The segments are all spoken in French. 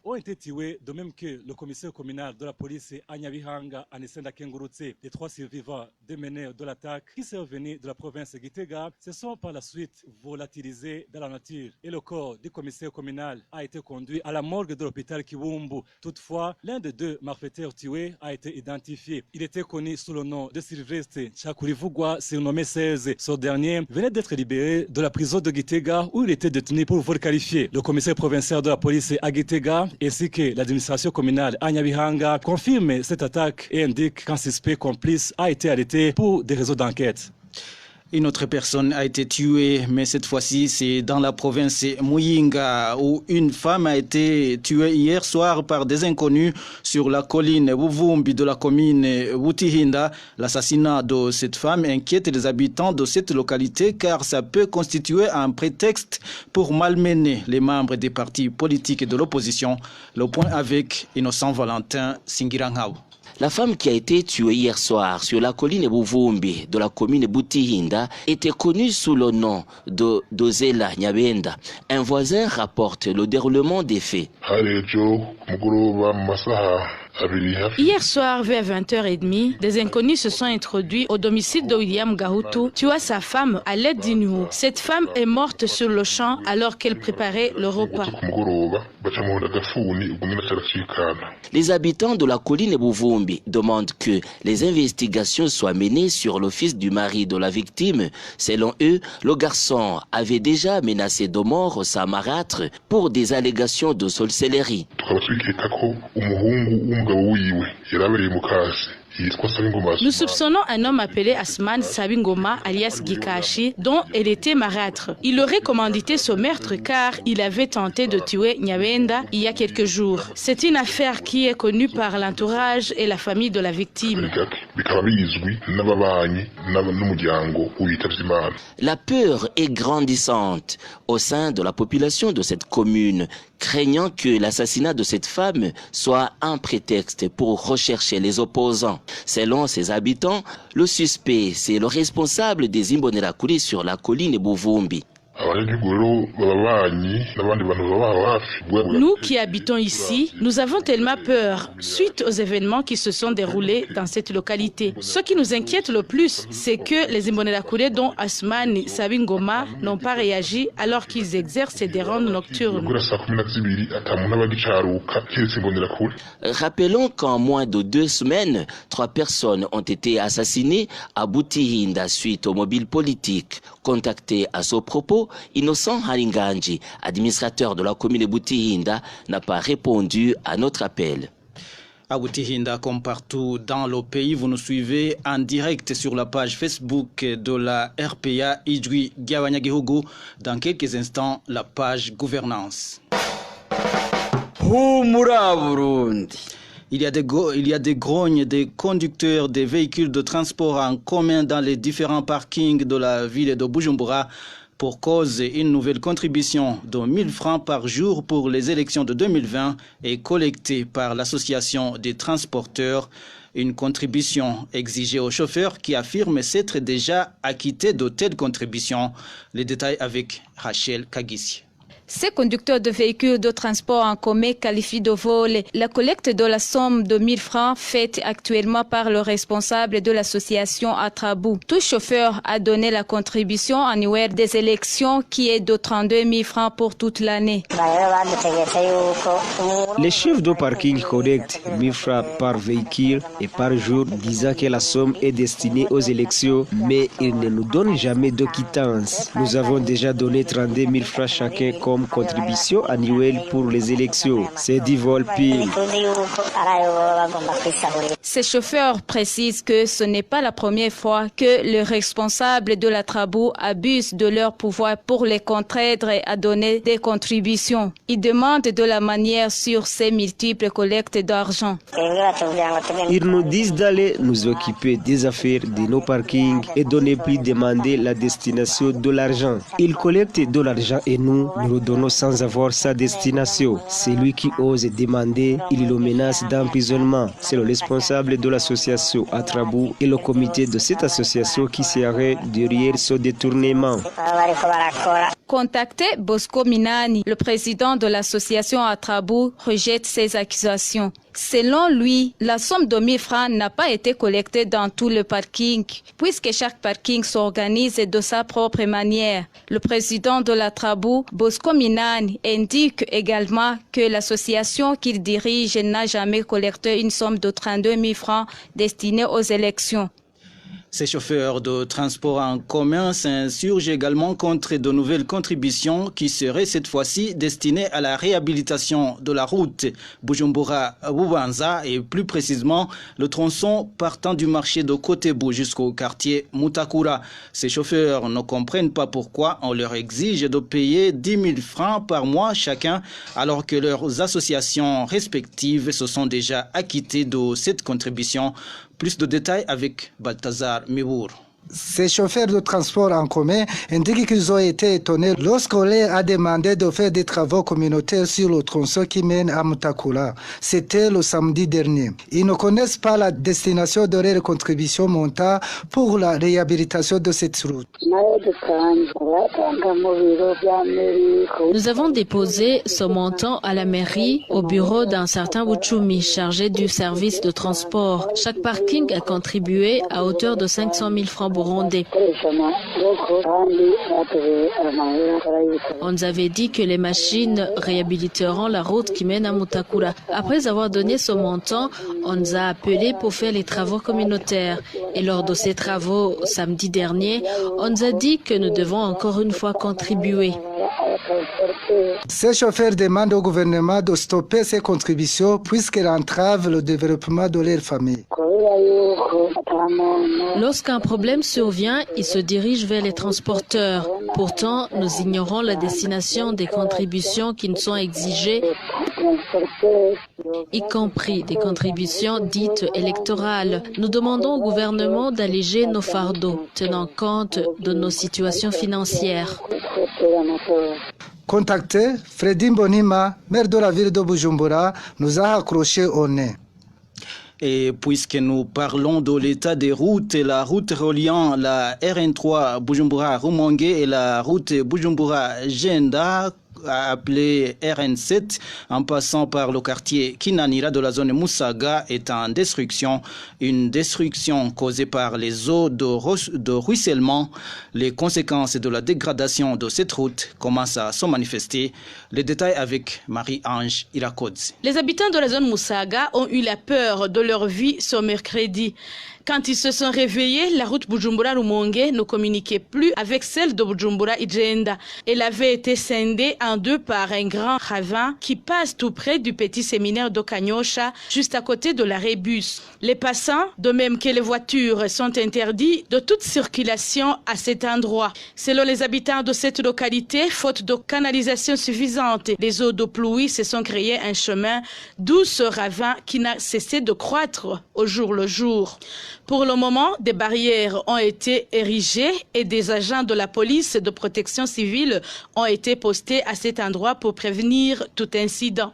ont été tués, de même que le commissaire communal de la police à Nyabihanga, Anisenda Kengurutse. Les 3 survivants des meneurs de l'attaque qui sont venus de la province de Gitega se sont par la suite volatilisés dans la nature. Et le corps du commissaire communal a été conduit à la morgue de l'hôpital Kibumbu. Toutefois, l'un des 2 malfaiteurs tués a été identifié. Il était connu sous le nom de Sylvestre Chakurivugwa, surnommé 16. Ce dernier venait d'être libéré de la prison de Gitega où il était détenu pour vol qualifié. Le commissaire provincial de la police à Gitega ainsi que l'administration communale à Nyabihanga confirment cette attaque et indiquent qu'un suspect complice a été arrêté pour des réseaux d'enquête. Une autre personne a été tuée, mais cette fois-ci, c'est dans la province Muyinga, où une femme a été tuée hier soir par des inconnus sur la colline Buvumbi de la commune Butihinda. L'assassinat de cette femme inquiète les habitants de cette localité car ça peut constituer un prétexte pour malmener les membres des partis politiques et de l'opposition. Le point avec Innocent Valentin Singirangao. La femme qui a été tuée hier soir sur la colline Buvumbi de la commune Butihinda était connue sous le nom de Dozela Nyabenda. Un voisin rapporte le déroulement des faits. Hier soir, vers 20h30, des inconnus se sont introduits au domicile de William Gahutu, tuant sa femme à l'aide d'inou. Cette femme est morte sur le champ alors qu'elle préparait le repas. Les habitants de la colline Buvumbi demandent que les investigations soient menées sur le fils du mari de la victime. Selon eux, le garçon avait déjà menacé de mort sa marâtre pour des allégations de sorcellerie. Nous soupçonnons un homme appelé Asman Sabingoma alias Gikashi dont elle était marâtre. Il aurait commandité ce meurtre car il avait tenté de tuer Nyabenda il y a quelques jours. C'est une affaire qui est connue par l'entourage et la famille de la victime. La peur est grandissante au sein de la population de cette commune, craignant que l'assassinat de cette femme soit un prétexte pour rechercher les opposants. Selon ses habitants, le suspect, c'est le responsable des Imbonerakure sur la colline Buvumbi. Nous qui habitons ici, nous avons tellement peur suite aux événements qui se sont déroulés dans cette localité. Ce qui nous inquiète le plus, c'est que les Imbonerakure dont Asmani Sabingoma n'ont pas réagi alors qu'ils exercent des rondes nocturnes. Rappelons qu'en moins de 2 semaines, 3 personnes ont été assassinées à Butihinda suite au mobile politique. Contacté à ce propos, Innocent Haringanji, administrateur de la commune de Butihinda, n'a pas répondu à notre appel. À Butihinda, comme partout dans le pays, vous nous suivez en direct sur la page Facebook de la RPA Idjwi Giabanyagihugu. Dans quelques instants, la page gouvernance. Il y a des grognes des conducteurs des véhicules de transport en commun dans les différents parkings de la ville de Bujumbura pour cause une nouvelle contribution de 1000 francs par jour pour les élections de 2020 est collectée par l'association des transporteurs. Une contribution exigée aux chauffeurs qui affirment s'être déjà acquittés de telles contributions. Les détails avec Rachel Kagissi. Ces conducteurs de véhicules de transport en commun qualifient de vol. La collecte de la somme de 1000 francs faite actuellement par le responsable de l'association Atrabou. Tout chauffeur a donné la contribution annuelle des élections qui est de 32 000 francs pour toute l'année. Les chefs de parking collectent 1000 francs par véhicule et par jour, disant que la somme est destinée aux élections, mais ils ne nous donnent jamais de quittance. Nous avons déjà donné 32 000 francs chacun comme contribution annuelle pour les élections. C'est du vol pile. Ces chauffeurs précisent que ce n'est pas la première fois que les responsables de la Trabou abusent de leur pouvoir pour les contraindre à donner des contributions. Ils demandent de la manière sur ces multiples collectes d'argent. Ils nous disent d'aller nous occuper des affaires de nos parkings et de ne plus demander la destination de l'argent. Ils collectent de l'argent et nous le donnons sans avoir sa destination. Celui qui ose demander, il le menace d'emprisonnement. C'est le responsable de l'association Atrabou et le comité de cette association qui serait derrière ce détournement. Contacté, Bosco Minani, le président de l'association Atrabou, rejette ces accusations. Selon lui, la somme de 1000 francs n'a pas été collectée dans tout le parking, puisque chaque parking s'organise de sa propre manière. Le président de l'Atrabou, Bosco Minani, indique également que l'association qu'il dirige n'a jamais collecté une somme de 32 000 francs destinée aux élections. Ces chauffeurs de transport en commun s'insurgent également contre de nouvelles contributions qui seraient cette fois-ci destinées à la réhabilitation de la route Bujumbura-Bubanza et plus précisément le tronçon partant du marché de Kotebou jusqu'au quartier Mutakura. Ces chauffeurs ne comprennent pas pourquoi on leur exige de payer 10 000 francs par mois chacun alors que leurs associations respectives se sont déjà acquittées de cette contribution. Plus de détails avec Balthazar Mibour. Ces chauffeurs de transport en commun indiquent qu'ils ont été étonnés lorsqu'on leur a demandé de faire des travaux communautaires sur le tronçon qui mène à Mutakura. C'était le samedi dernier. Ils ne connaissent pas la destination de leur contribution montant pour la réhabilitation de cette route. Nous avons déposé ce montant à la mairie au bureau d'un certain Bouchoumi chargé du service de transport. Chaque parking a contribué à hauteur de 500 000 francs burundais. On nous avait dit que les machines réhabiliteront la route qui mène à Mutakura. Après avoir donné ce montant, on nous a appelés pour faire les travaux communautaires. Et lors de ces travaux, samedi dernier, on nous a dit que nous devons encore une fois contribuer. Ces chauffeurs demandent au gouvernement de stopper ces contributions puisqu'elles entravent le développement de leur famille. Lorsqu'un problème survient, ils se dirigent vers les transporteurs. Pourtant, nous ignorons la destination des contributions qui nous sont exigées, y compris des contributions dites électorales. Nous demandons au gouvernement d'alléger nos fardeaux, tenant compte de nos situations financières. Contacté, Fredin Bonima, maire de la ville de Bujumbura, nous a accroché au nez. Et puisque nous parlons de l'état des routes, la route reliant la RN3 Bujumbura-Rumongue et la route Bujumbura-Jenda, appelée RN7, en passant par le quartier Kinanira de la zone Musaga, est en destruction. Une destruction causée par les eaux de ruissellement. Les conséquences de la dégradation de cette route commencent à se manifester. Les détails avec Marie-Ange Irakodze. Les habitants de la zone Musaga ont eu la peur de leur vie ce mercredi. Quand ils se sont réveillés, la route Bujumbura-Rumongue ne communiquait plus avec celle de Bujumbura-Ijenda. Elle avait été scindée en deux par un grand ravin qui passe tout près du petit séminaire de Kanyosha, juste à côté de l'arrêt bus. Les passants, de même que les voitures, sont interdits de toute circulation à cet endroit. Selon les habitants de cette localité, faute de canalisation suffisante, les eaux de pluie se sont créées un chemin, d'où ce ravin qui n'a cessé de croître au jour le jour. Pour le moment, des barrières ont été érigées et des agents de la police de protection civile ont été postés à cet endroit pour prévenir tout incident.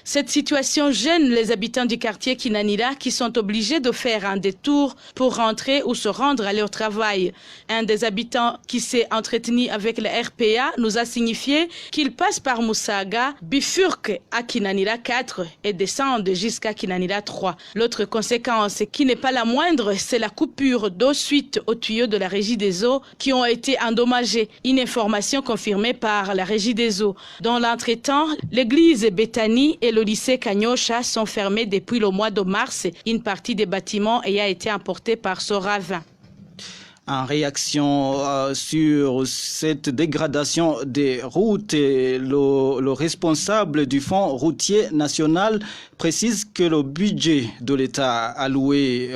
Cette situation gêne les habitants du quartier Kinanira qui sont obligés de faire un détour pour rentrer ou se rendre à leur travail. Un des habitants qui s'est entretenu avec la RPA nous a signifié qu'il passe par Musaga, bifurque à Kinanira 4 et descend jusqu'à Kinanira 3. L'autre conséquence, qui n'est pas la moindre, c'est la coupure d'eau suite aux tuyaux de la Régie des eaux qui ont été endommagés. Une information confirmée par la Régie des eaux. Dans l'entretemps, l'église Bethany et le lycée Kanyosha sont fermés depuis le mois de mars. Une partie des bâtiments ayant été emportée par ce ravin. En réaction sur cette dégradation des routes, le responsable du Fonds routier national précise que le budget de l'État alloué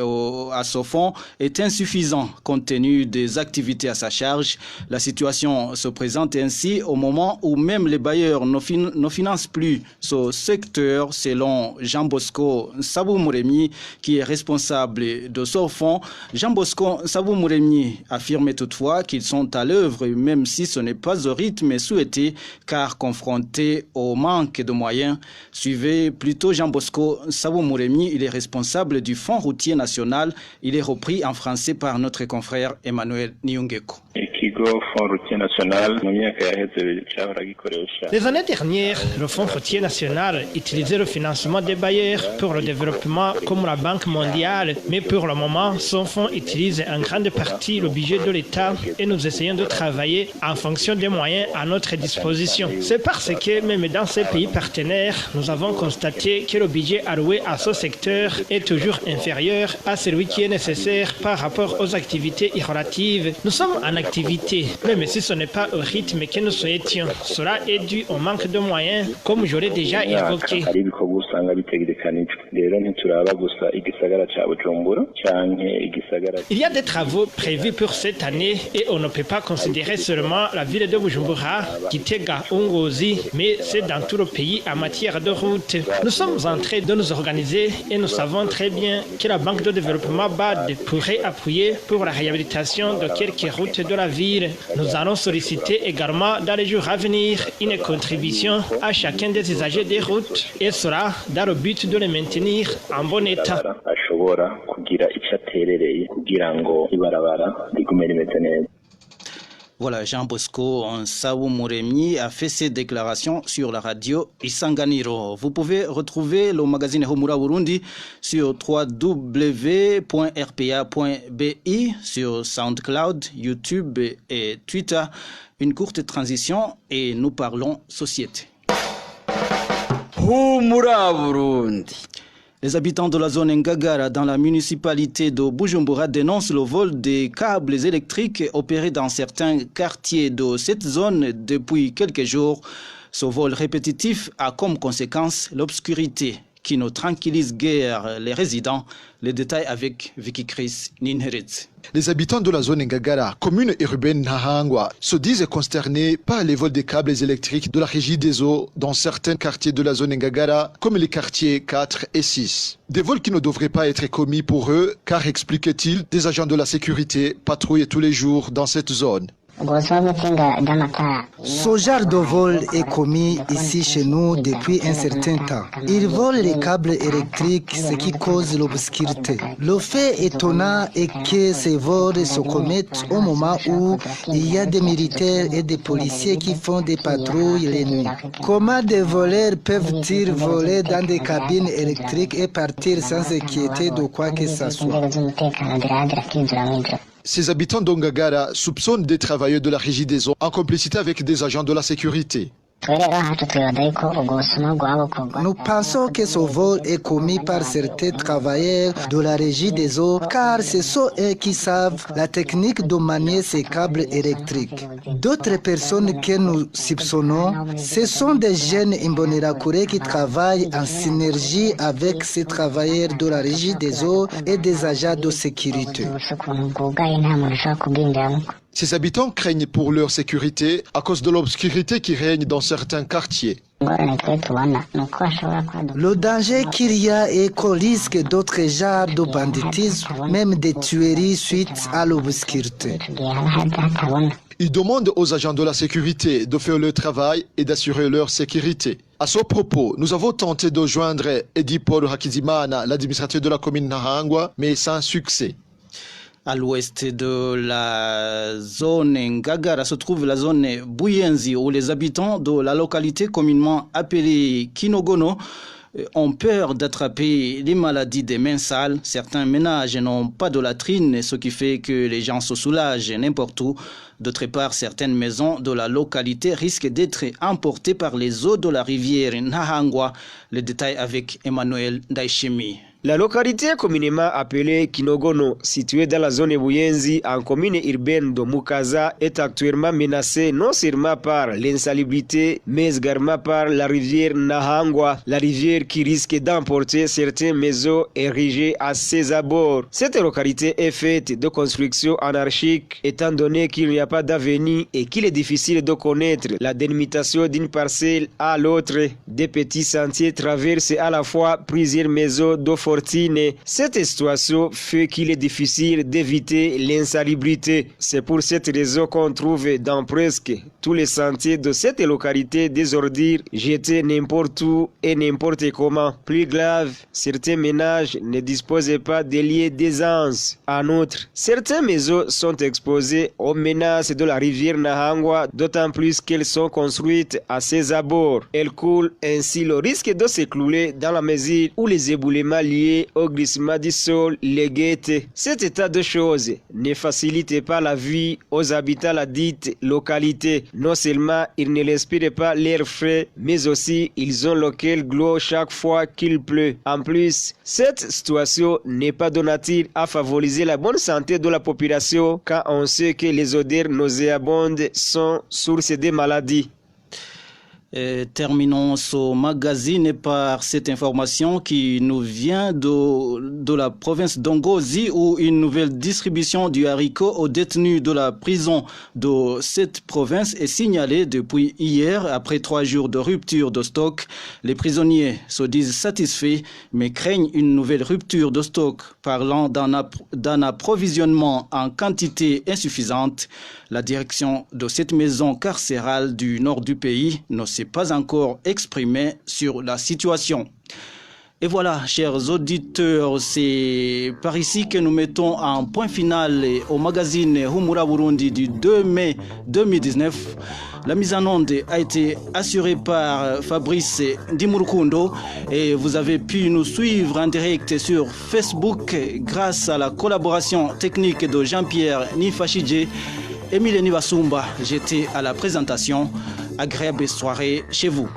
à ce fonds est insuffisant compte tenu des activités à sa charge. La situation se présente ainsi au moment où même les bailleurs ne financent plus ce secteur, selon Jean Bosco Sabou-Mouremi, qui est responsable de ce fonds. Jean Bosco Sabou-Mouremi affirme toutefois qu'ils sont à l'œuvre, même si ce n'est pas au rythme souhaité, car confrontés au manque de moyens. Suivez plutôt Jean Bosco Sabou-Mouremi, il est responsable du Fonds routier national. Il est repris en français par notre confrère Emmanuel Niungeko. Et Les années dernières, le Fonds routier national utilisait le financement des bailleurs pour le développement comme la Banque mondiale, mais pour le moment, son fonds utilise en grande partie le budget de l'État et nous essayons de travailler en fonction des moyens à notre disposition. C'est parce que même dans ces pays partenaires, nous avons constaté que le budget alloué à ce secteur est toujours inférieur à celui qui est nécessaire par rapport aux activités relatives. Nous sommes en activité, même si ce n'est pas au rythme que nous souhaitions. Cela est dû au manque de moyens, comme je l'ai déjà évoqué. Il y a des travaux prévus pour cette année et on ne peut pas considérer seulement la ville de Bujumbura, Gitega, Ngozi, mais c'est dans tout le pays en matière de route. Nous sommes en train de nous organiser et nous savons très bien que la Banque de développement BAD pourrait appuyer pour la réhabilitation de quelques routes de la ville. Nous allons solliciter également dans les jours à venir une contribution à chacun des usagers des routes et cela dans le but de les maintenir en bon état. Voilà, Jean Bosco Nsabou Mouremi a fait ses déclarations sur la radio Isanganiro. Vous pouvez retrouver le magazine Humura Burundi sur www.rpa.bi, sur SoundCloud, YouTube et Twitter. Une courte transition et nous parlons société. Humura Burundi. Les habitants de la zone Ngagara dans la municipalité de Bujumbura dénoncent le vol des câbles électriques opérés dans certains quartiers de cette zone depuis quelques jours. Ce vol répétitif a comme conséquence l'obscurité qui ne tranquillise guère les résidents. Les détails avec Vicky Chris Ninherit. Les habitants de la zone Ngagara, commune urbaine Nahangwa, se disent consternés par les vols des câbles électriques de la régie des eaux dans certains quartiers de la zone Ngagara, comme les quartiers 4 et 6. Des vols qui ne devraient pas être commis pour eux, car, expliquait-il, des agents de la sécurité patrouillent tous les jours dans cette zone. Ce genre de vol est commis ici chez nous depuis un certain temps. Ils volent les câbles électriques, ce qui cause l'obscurité. Le fait étonnant est que ces vols se commettent au moment où il y a des militaires et des policiers qui font des patrouilles les nuits. Comment des voleurs peuvent-ils voler dans des cabines électriques et partir sans s'inquiéter de quoi que ce soit? Ces habitants d'Ongagara soupçonnent des travailleurs de la régie des eaux en complicité avec des agents de la sécurité. Nous pensons que ce vol est commis par certains travailleurs de la régie des eaux car ce sont eux qui savent la technique de manier ces câbles électriques. D'autres personnes que nous soupçonnons, ce sont des jeunes Imbonerakure qui travaillent en synergie avec ces travailleurs de la régie des eaux et des agents de sécurité. Ces habitants craignent pour leur sécurité à cause de l'obscurité qui règne dans certains quartiers. Le danger qu'il y a est qu'on risque d'autres genres de banditisme, même des tueries suite à l'obscurité. Ils demandent aux agents de la sécurité de faire leur travail et d'assurer leur sécurité. À ce propos, nous avons tenté de joindre Edipol Hakizimana, l'administrateur de la commune Nahangwa, mais sans succès. À l'ouest de la zone Ngagara se trouve la zone Buyenzi où les habitants de la localité communément appelée Kinogono ont peur d'attraper les maladies des mains sales. Certains ménages n'ont pas de latrine, ce qui fait que les gens se soulagent n'importe où. D'autre part, certaines maisons de la localité risquent d'être emportées par les eaux de la rivière Nahangwa. Les détails avec Emmanuel Daishemi. La localité communément appelée Kinogono, située dans la zone Buyenzi, en commune urbaine de Mukaza, est actuellement menacée non seulement par l'insalubrité, mais également par la rivière Nahangwa, la rivière qui risque d'emporter certaines maisons érigées à ses abords. Cette localité est faite de constructions anarchiques, étant donné qu'il n'y a pas d'avenue et qu'il est difficile de connaître la délimitation d'une parcelle à l'autre. Des petits sentiers traversent à la fois plusieurs maisons de forêt fortune. Cette situation fait qu'il est difficile d'éviter l'insalubrité. C'est pour cette raison qu'on trouve dans presque tous les sentiers de cette localité des ordures jetées n'importe où et n'importe comment. Plus grave, certains ménages ne disposent pas de lieux d'aisance. En outre, certaines maisons sont exposées aux menaces de la rivière Nahangwa, d'autant plus qu'elles sont construites à ses abords. Elles coulent, ainsi le risque de s'écrouler dans la mesure où les éboulements liés au glissement du sol les guettent. Cet état de choses ne facilite pas la vie aux habitants de la dite localité. Non seulement ils ne respirent pas l'air frais, mais aussi ils ont le cœur glauque chaque fois qu'il pleut. En plus, cette situation n'est pas de nature à favoriser la bonne santé de la population, car on sait que les odeurs nauséabondes sont source des maladies. Terminons ce magazine par cette information qui nous vient de la province d'Ongozi, où une nouvelle distribution du haricot aux détenus de la prison de cette province est signalée depuis hier. Après 3 jours de rupture de stock, les prisonniers se disent satisfaits mais craignent une nouvelle rupture de stock. Parlant d'un approvisionnement en quantité insuffisante, la direction de cette maison carcérale du nord du pays ne s'est pas encore exprimée sur la situation. Et voilà, chers auditeurs, c'est par ici que nous mettons un point final au magazine Humura Burundi du 2 mai 2019. La mise en onde a été assurée par Fabrice Dimurukundo et vous avez pu nous suivre en direct sur Facebook grâce à la collaboration technique de Jean-Pierre Nifachidje. Émile Nivasumba, j'étais à la présentation. Agréable soirée chez vous.